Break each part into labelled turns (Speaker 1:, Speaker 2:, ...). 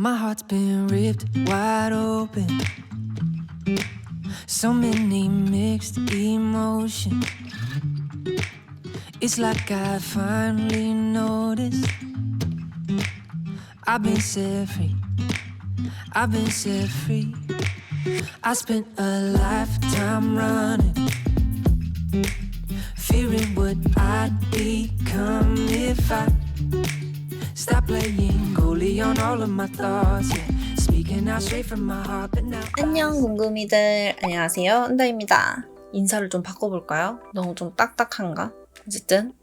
Speaker 1: My heart's been ripped wide open. So many mixed emotions. It's like I finally noticed I've been set free. I've been set free. I spent a lifetime running, fearing what I'd become if I stop playing goalie on all of my thoughts. Yeah. Speaking out straight from my heart, but now
Speaker 2: 안녕 궁금이들, 안녕하세요, 은다입니다. 인사를 좀 바꿔볼까요? 너무 좀 딱딱한가? 어쨌든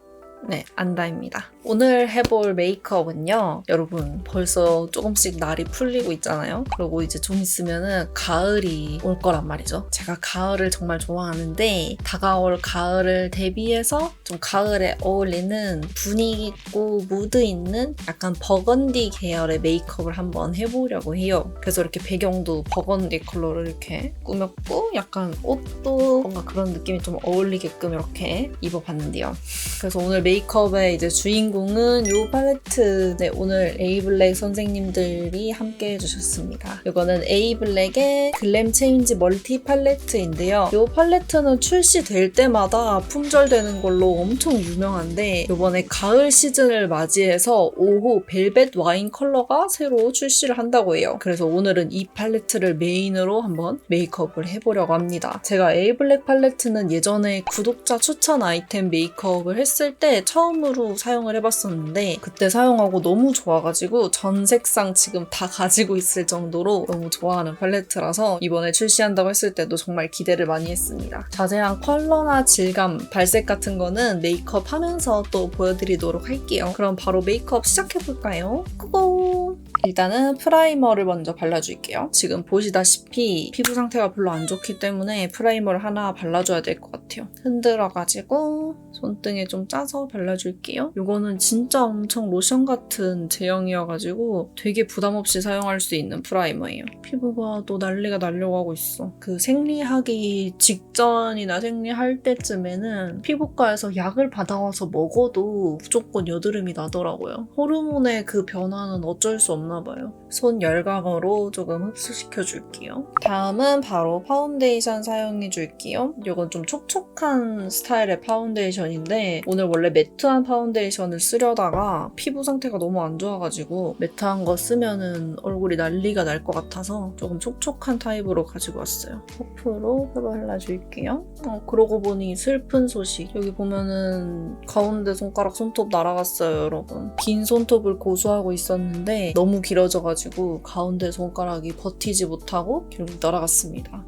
Speaker 2: 네, 안다입니다. 오늘 해볼 메이크업은요, 여러분 벌써 조금씩 날이 풀리고 있잖아요. 그리고 이제 좀 있으면은 가을이 올 거란 말이죠. 제가 가을을 정말 좋아하는데 다가올 가을을 대비해서 좀 가을에 어울리는 분위기 있고 무드 있는 약간 버건디 계열의 메이크업을 한번 해보려고 해요. 그래서 이렇게 배경도 버건디 컬러로 이렇게 꾸몄고 약간 옷도 뭔가 그런 느낌이 좀 어울리게끔 이렇게 입어봤는데요. 그래서 오늘 메이크업의 이제 주인공은 이 팔레트, 네, 오늘 에이블랙 선생님들이 함께 해주셨습니다. 이거는 에이블랙의 글램 체인지 멀티 팔레트인데요. 이 팔레트는 출시될 때마다 품절되는 걸로 엄청 유명한데 이번에 가을 시즌을 맞이해서 5호 벨벳 와인 컬러가 새로 출시를 한다고 해요. 그래서 오늘은 이 팔레트를 메인으로 한번 메이크업을 해보려고 합니다. 제가 에이블랙 팔레트는 예전에 구독자 추천 아이템 메이크업을 했을 때 처음으로 사용을 해봤었는데 그때 사용하고 너무 좋아가지고 전 색상 지금 다 가지고 있을 정도로 너무 좋아하는 팔레트라서 이번에 출시한다고 했을 때도 정말 기대를 많이 했습니다. 자세한 컬러나 질감, 발색 같은 거는 메이크업 하면서 또 보여드리도록 할게요. 그럼 바로 메이크업 시작해볼까요? 고고! 일단은 프라이머를 먼저 발라줄게요. 지금 보시다시피 피부 상태가 별로 안 좋기 때문에 프라이머를 하나 발라줘야 될 것 같아요. 흔들어가지고 손등에 좀 짜서 발라줄게요. 이거는 진짜 엄청 로션 같은 제형이어가지고 되게 부담 없이 사용할 수 있는 프라이머예요. 피부가 또 난리가 나려고 하고 있어. 그 생리하기 직전이나 생리할 때쯤에는 피부과에서 약을 받아와서 먹어도 무조건 여드름이 나더라고요. 호르몬의 그 변화는 어쩔 수 없나 봐요. 손 열감으로 조금 흡수시켜줄게요. 다음은 바로 파운데이션 사용해줄게요. 이건 좀 촉촉한 스타일의 파운데이션인데 오늘 원래 매트한 파운데이션을 쓰려다가 피부 상태가 너무 안 좋아가지고 매트한 거 쓰면은 얼굴이 난리가 날 것 같아서 조금 촉촉한 타입으로 가지고 왔어요. 퍼프로 발라줄게요. 그러고 보니 슬픈 소식. 여기 보면은 가운데 손가락 손톱 날아갔어요, 여러분. 긴 손톱을 고수하고 있었는데 너무 길어져가지고 가운데 손가락이 버티지 못하고 결국 날아갔습니다.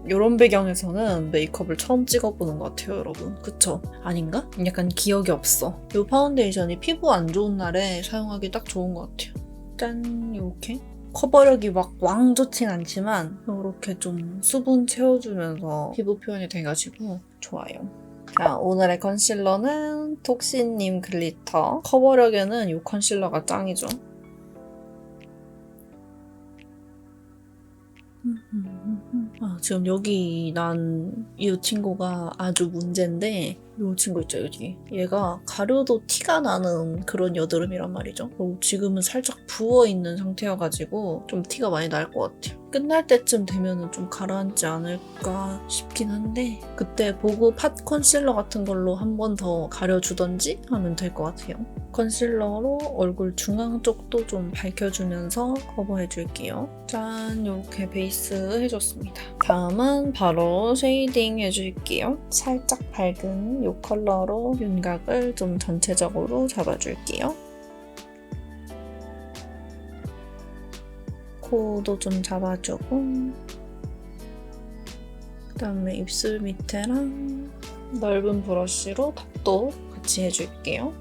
Speaker 2: 이런 배경에서는 메이크업을 처음 찍어보는 것 같아요, 여러분. 그쵸? 아닌가? 약간 기억이 없어. 이 파운데이션이 피부 안 좋은 날에 사용하기 딱 좋은 것 같아요. 짠! 이렇게. 커버력이 막 왕 좋진 않지만 이렇게 좀 수분 채워주면서 피부 표현이 돼가지고 좋아요. 자, 오늘의 컨실러는 톡시님 글리터. 커버력에는 이 컨실러가 짱이죠. 지금 여기 난 이 친구가 아주 문제인데 이 친구 있죠, 여기. 얘가 가려도 티가 나는 그런 여드름이란 말이죠. 그리고 지금은 살짝 부어있는 상태여가지고 좀 티가 많이 날 것 같아요. 끝날 때쯤 되면은 좀 가라앉지 않을까 싶긴 한데 그때 보고 팟 컨실러 같은 걸로 한 번 더 가려주던지 하면 될 것 같아요. 컨실러로 얼굴 중앙 쪽도 좀 밝혀주면서 커버해줄게요. 짠! 이렇게 베이스 해줬습니다. 다음은 바로 쉐이딩 해줄게요. 살짝 밝은 이 컬러로 윤곽을 좀 전체적으로 잡아줄게요. 코도 좀 잡아주고 그다음에 입술 밑에랑 넓은 브러쉬로 탑도 같이 해줄게요.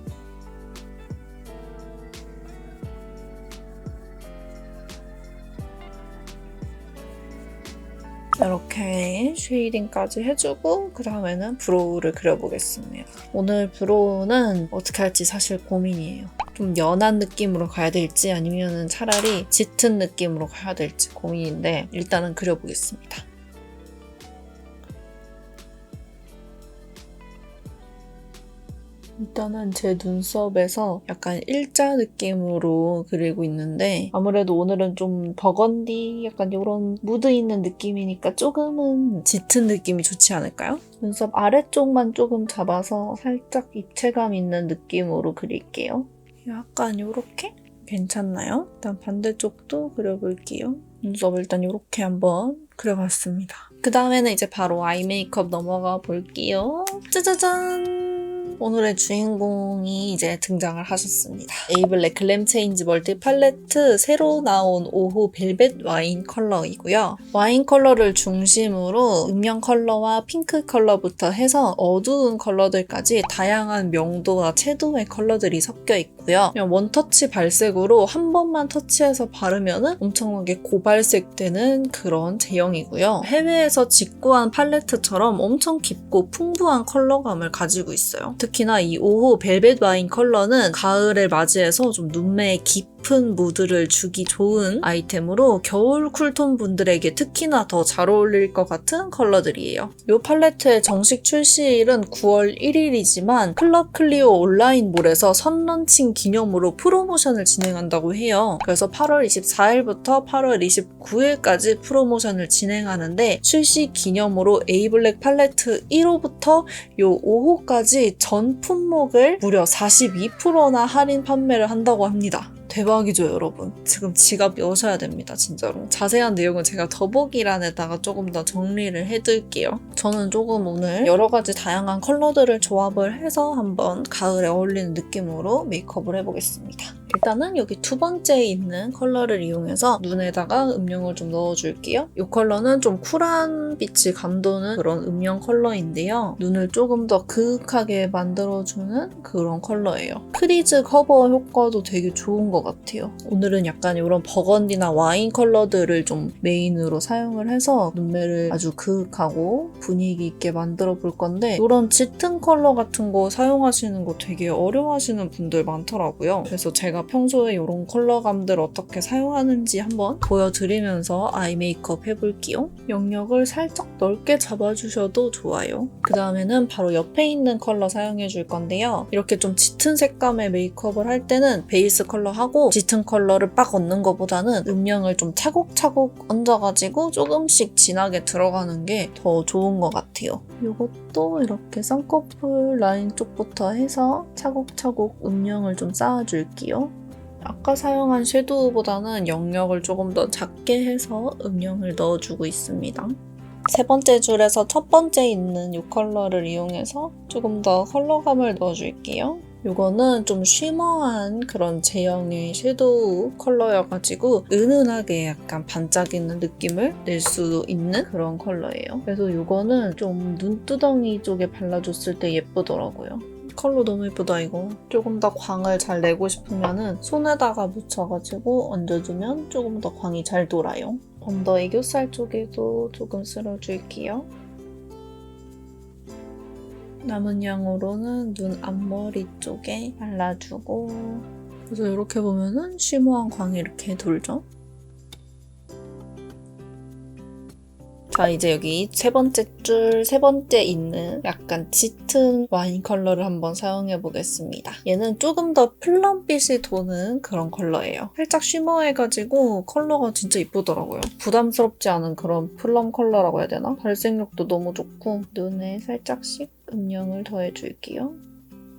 Speaker 2: 이렇게 쉐이딩까지 해주고 그 다음에는 브로우를 그려보겠습니다. 오늘 브로우는 어떻게 할지 사실 고민이에요. 좀 연한 느낌으로 가야 될지 아니면 차라리 짙은 느낌으로 가야 될지 고민인데 일단은 그려보겠습니다. 일단은 제 눈썹에서 약간 일자 느낌으로 그리고 있는데 아무래도 오늘은 좀 버건디 약간 이런 무드 있는 느낌이니까 조금은 짙은 느낌이 좋지 않을까요? 눈썹 아래쪽만 조금 잡아서 살짝 입체감 있는 느낌으로 그릴게요. 약간 이렇게? 괜찮나요? 일단 반대쪽도 그려볼게요. 눈썹을 일단 이렇게 한번 그려봤습니다. 그 다음에는 이제 바로 아이 메이크업 넘어가 볼게요. 짜자잔! 오늘의 주인공이 이제 등장을 하셨습니다. 에이블랙 글램 체인지 멀티 팔레트 새로 나온 5호 벨벳 와인 컬러이고요. 와인 컬러를 중심으로 음영 컬러와 핑크 컬러부터 해서 어두운 컬러들까지 다양한 명도와 채도의 컬러들이 섞여 있고요. 그냥 원터치 발색으로 한 번만 터치해서 바르면 엄청나게 고발색 되는 그런 제형이고요. 해외에서 직구한 팔레트처럼 엄청 깊고 풍부한 컬러감을 가지고 있어요. 특히나 이 5호 벨벳 와인 컬러는 가을을 맞이해서 좀 눈매에 깊은 무드를 주기 좋은 아이템으로 겨울 쿨톤 분들에게 특히나 더 잘 어울릴 것 같은 컬러들이에요. 이 팔레트의 정식 출시일은 9월 1일이지만 클럽 클리오 온라인몰에서 선런칭 기념으로 프로모션을 진행한다고 해요. 그래서 8월 24일부터 8월 29일까지 프로모션을 진행하는데 출시 기념으로 에이블랙 팔레트 1호부터 요 5호까지 전 품목을 무려 42%나 할인 판매를 한다고 합니다. 대박이죠, 여러분. 지금 지갑 여셔야 됩니다, 진짜로. 자세한 내용은 제가 더보기란에다가 조금 더 정리를 해둘게요. 저는 조금 오늘 여러 가지 다양한 컬러들을 조합을 해서 한번 가을에 어울리는 느낌으로 메이크업을 해보겠습니다. 일단은 여기 두 번째에 있는 컬러를 이용해서 눈에다가 음영을 좀 넣어줄게요. 이 컬러는 좀 쿨한 빛이 감도는 그런 음영 컬러인데요. 눈을 조금 더 그윽하게 만들어주는 그런 컬러예요. 크리즈 커버 효과도 되게 좋은 것 같아요. 오늘은 약간 이런 버건디나 와인 컬러들을 좀 메인으로 사용을 해서 눈매를 아주 그윽하고 분위기 있게 만들어 볼 건데 이런 짙은 컬러 같은 거 사용하시는 거 되게 어려워하시는 분들 많더라고요. 그래서 제가 평소에 이런 컬러감들 어떻게 사용하는지 한번 보여드리면서 아이 메이크업 해볼게요. 영역을 살짝 넓게 잡아주셔도 좋아요. 그 다음에는 바로 옆에 있는 컬러 사용해줄 건데요. 이렇게 좀 짙은 색감의 메이크업을 할 때는 베이스 컬러하고 짙은 컬러를 빡 얹는 것보다는 음영을 좀 차곡차곡 얹어가지고 조금씩 진하게 들어가는 게 더 좋은 것 같아요. 이것도 이렇게 쌍꺼풀 라인 쪽부터 해서 차곡차곡 음영을 좀 쌓아줄게요. 아까 사용한 섀도우보다는 영역을 조금 더 작게 해서 음영을 넣어주고 있습니다. 세 번째 줄에서 첫 번째 있는 이 컬러를 이용해서 조금 더 컬러감을 넣어줄게요. 이거는 좀 쉬머한 그런 제형의 섀도우 컬러여가지고 은은하게 약간 반짝이는 느낌을 낼 수 있는 그런 컬러예요. 그래서 이거는 좀 눈두덩이 쪽에 발라줬을 때 예쁘더라고요. 컬러 너무 예쁘다 이거. 조금 더 광을 잘 내고 싶으면 손에다가 묻혀가지고 얹어주면 조금 더 광이 잘 돌아요. 언더 애교살 쪽에도 조금 쓸어줄게요. 남은 양으로는 눈 앞머리 쪽에 발라주고 그래서 이렇게 보면은 쉬머한 광이 이렇게 돌죠. 자, 이제 여기 세 번째 줄, 세 번째 있는 약간 짙은 와인 컬러를 한번 사용해 보겠습니다. 얘는 조금 더 플럼빛이 도는 그런 컬러예요. 살짝 쉬머해가지고 컬러가 진짜 이쁘더라고요. 부담스럽지 않은 그런 플럼 컬러라고 해야 되나? 발색력도 너무 좋고 눈에 살짝씩 음영을 더해줄게요.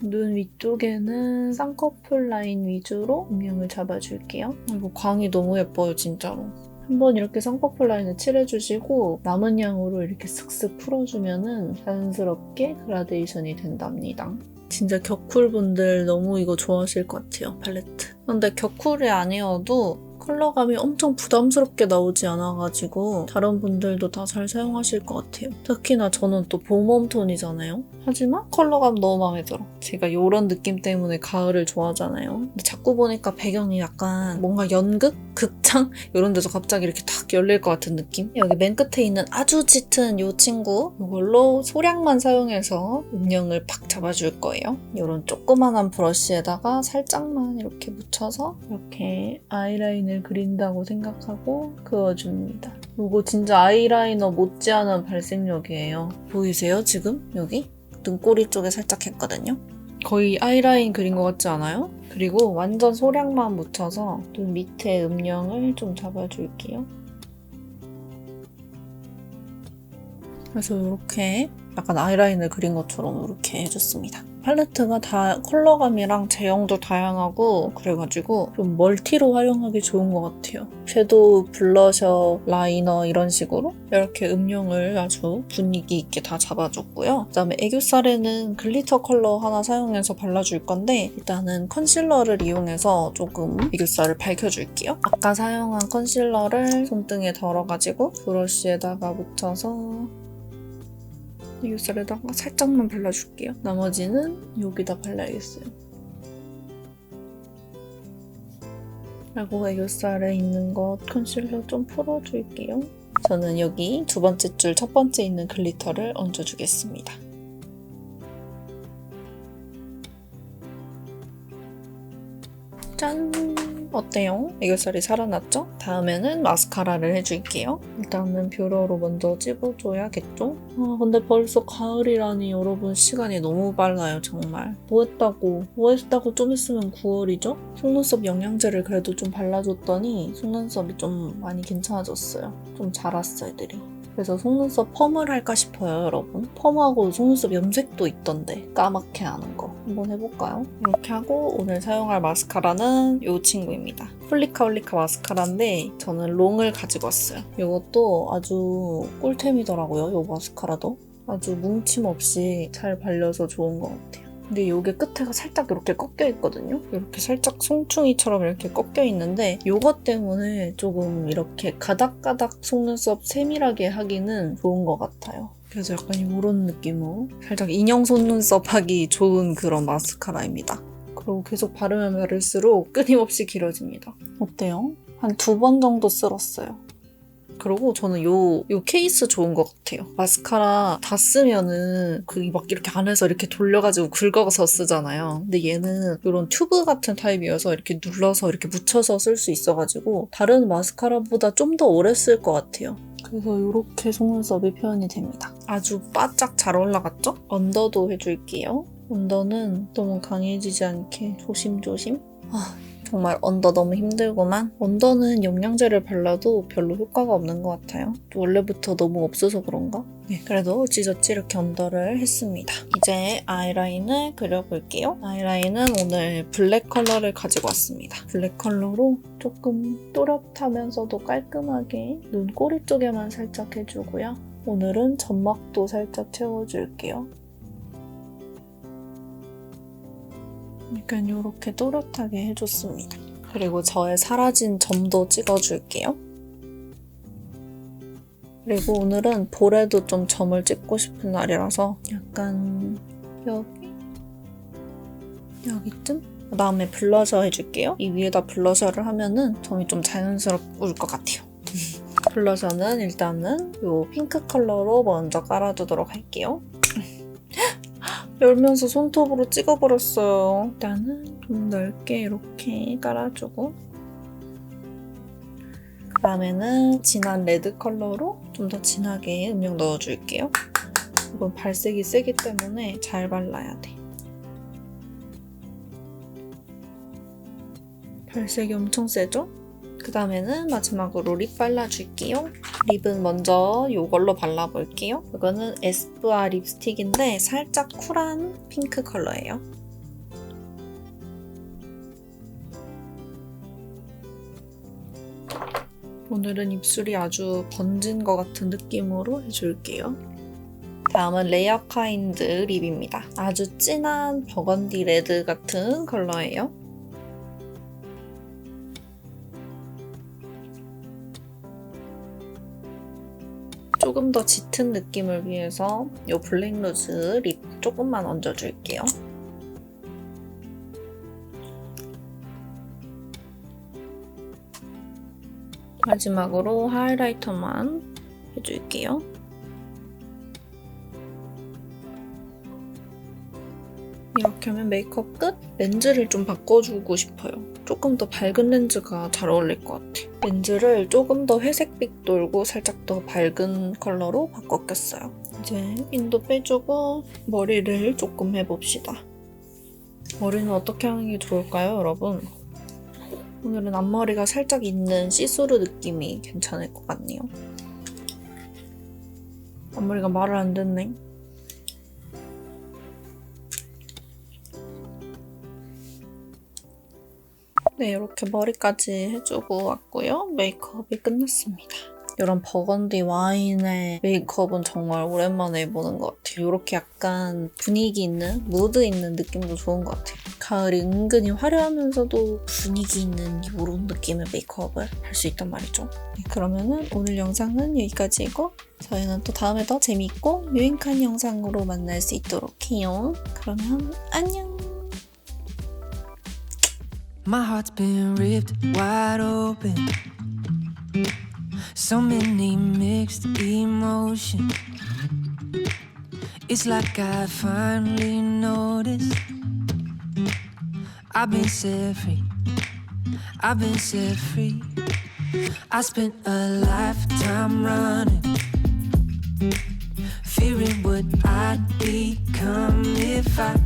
Speaker 2: 눈 위쪽에는 쌍꺼풀 라인 위주로 음영을 잡아줄게요. 이거 광이 너무 예뻐요, 진짜로. 한번 이렇게 쌍꺼풀 라인을 칠해주시고 남은 양으로 이렇게 슥슥 풀어주면 자연스럽게 그라데이션이 된답니다. 진짜 격쿨분들 너무 이거 좋아하실 것 같아요, 팔레트. 근데 격쿨이 아니어도 컬러감이 엄청 부담스럽게 나오지 않아가지고 다른 분들도 다 잘 사용하실 것 같아요. 특히나 저는 또 봄웜톤이잖아요. 하지만 컬러감 너무 마음에 들어. 제가 이런 느낌 때문에 가을을 좋아하잖아요. 근데 자꾸 보니까 배경이 약간 뭔가 연극? 극장? 이런 데서 갑자기 이렇게 탁 열릴 것 같은 느낌? 여기 맨 끝에 있는 아주 짙은 이 친구 이걸로 소량만 사용해서 음영을 팍 잡아줄 거예요. 이런 조그만한 브러쉬에다가 살짝만 이렇게 묻혀서 이렇게 아이라인을 그린다고 생각하고 그어줍니다. 이거 진짜 아이라이너 못지않은 발색력이에요. 보이세요 지금? 여기? 눈꼬리 쪽에 살짝 했거든요. 거의 아이라인 그린 것 같지 않아요? 그리고 완전 소량만 묻혀서 눈 밑에 음영을 좀 잡아줄게요. 그래서 이렇게 약간 아이라인을 그린 것처럼 이렇게 해줬습니다. 팔레트가 다 컬러감이랑 제형도 다양하고 그래가지고 좀 멀티로 활용하기 좋은 것 같아요. 섀도우, 블러셔, 라이너 이런 식으로 이렇게 음영을 아주 분위기 있게 다 잡아줬고요. 그다음에 애교살에는 글리터 컬러 하나 사용해서 발라줄 건데 일단은 컨실러를 이용해서 조금 애교살을 밝혀줄게요. 아까 사용한 컨실러를 손등에 덜어가지고 브러쉬에다가 묻혀서 애교살에다가 살짝만 발라줄게요. 나머지는 여기다 발라야겠어요. 그리고 애교살에 있는 것 컨실러 좀 풀어줄게요. 저는 여기 두 번째 줄 첫 번째 있는 글리터를 얹어주겠습니다. 짠! 어때요? 애교살이 살아났죠? 다음에는 마스카라를 해줄게요. 일단은 뷰러로 먼저 찝어줘야겠죠? 근데 벌써 가을이라니 여러분 시간이 너무 빨라요 정말. 뭐 했다고 좀 있으면 9월이죠? 속눈썹 영양제를 그래도 좀 발라줬더니 속눈썹이 좀 많이 괜찮아졌어요. 좀 자랐어 애들이. 그래서 속눈썹 펌을 할까 싶어요 여러분. 펌하고 속눈썹 염색도 있던데 까맣게 하는 거 한번 해볼까요? 이렇게 하고 오늘 사용할 마스카라는 이 친구입니다. 홀리카 마스카라인데 저는 롱을 가지고 왔어요. 이것도 아주 꿀템이더라고요. 이 마스카라도 아주 뭉침 없이 잘 발려서 좋은 것 같아요. 근데 이게 끝에가 살짝 이렇게 꺾여 있거든요. 이렇게 살짝 송충이처럼 이렇게 꺾여 있는데 이것 때문에 조금 이렇게 가닥가닥 속눈썹 세밀하게 하기는 좋은 것 같아요. 그래서 약간 이런 느낌으로 살짝 인형 속눈썹 하기 좋은 그런 마스카라입니다. 그리고 계속 바르면 바를수록 끊임없이 길어집니다. 어때요? 한 2번 정도 쓸었어요. 그리고 저는 요 케이스 좋은 것 같아요. 마스카라 다 쓰면은 막 이렇게 안에서 이렇게 돌려가지고 긁어서 쓰잖아요. 근데 얘는 이런 튜브 같은 타입이어서 이렇게 눌러서 이렇게 묻혀서 쓸 수 있어가지고 다른 마스카라보다 좀 더 오래 쓸 것 같아요. 그래서 이렇게 속눈썹이 표현이 됩니다. 아주 바짝 잘 올라갔죠? 언더도 해줄게요. 언더는 너무 강해지지 않게 조심조심. 정말 언더 너무 힘들구만. 언더는 영양제를 발라도 별로 효과가 없는 것 같아요. 원래부터 너무 없어서 그런가? 네, 그래도 어찌저찌 이렇게 언더를 했습니다. 이제 아이라인을 그려볼게요. 아이라인은 오늘 블랙 컬러를 가지고 왔습니다. 블랙 컬러로 조금 또렷하면서도 깔끔하게 눈꼬리 쪽에만 살짝 해주고요. 오늘은 점막도 살짝 채워줄게요. 약간 이렇게 또렷하게 해줬습니다. 그리고 저의 사라진 점도 찍어줄게요. 그리고 오늘은 볼에도 좀 점을 찍고 싶은 날이라서 약간 여기쯤? 그 다음에 블러셔 해줄게요. 이 위에다 블러셔를 하면은 점이 좀 자연스러울 것 같아요. 블러셔는 일단은 이 핑크 컬러로 먼저 깔아두도록 할게요. 열면서 손톱으로 찍어버렸어요. 일단은 좀 넓게 이렇게 깔아주고 그 다음에는 진한 레드 컬러로 좀 더 진하게 음영 넣어줄게요. 이건 발색이 세기 때문에 잘 발라야 돼. 발색이 엄청 세죠? 그 다음에는 마지막으로 립 발라줄게요. 립은 먼저 이걸로 발라볼게요. 이거는 에스쁘아 립스틱인데 살짝 쿨한 핑크 컬러예요. 오늘은 입술이 아주 번진 것 같은 느낌으로 해줄게요. 다음은 레어 카인드 립입니다. 아주 진한 버건디 레드 같은 컬러예요. 조금 더 짙은 느낌을 위해서 이 블랙 루즈 립 조금만 얹어줄게요. 마지막으로 하이라이터만 해줄게요. 이렇게 하면 메이크업 끝! 렌즈를 좀 바꿔주고 싶어요. 조금 더 밝은 렌즈가 잘 어울릴 것 같아. 렌즈를 조금 더 회색빛 돌고 살짝 더 밝은 컬러로 바꿔 꼈어요. 이제 인도 빼주고 머리를 조금 해봅시다. 머리는 어떻게 하는 게 좋을까요, 여러분? 오늘은 앞머리가 살짝 있는 시스루 느낌이 괜찮을 것 같네요. 앞머리가 말을 안 듣네. 네, 이렇게 머리까지 해주고 왔고요. 메이크업이 끝났습니다. 이런 버건디 와인의 메이크업은 정말 오랜만에 보는 것 같아요. 이렇게 약간 분위기 있는, 무드 있는 느낌도 좋은 것 같아요. 가을이 은근히 화려하면서도 분위기 있는 이런 느낌의 메이크업을 할 수 있단 말이죠. 네, 그러면은 오늘 영상은 여기까지이고 저희는 또 다음에 더 재밌고 유익한 영상으로 만날 수 있도록 해요. 그러면 안녕!
Speaker 1: My heart's been ripped wide open. So many mixed emotions. It's like I finally noticed I've been set free. I've been set free. I spent a lifetime running, fearing what I'd become if I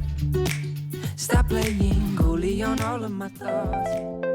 Speaker 1: stop playing goalie on all of my thoughts.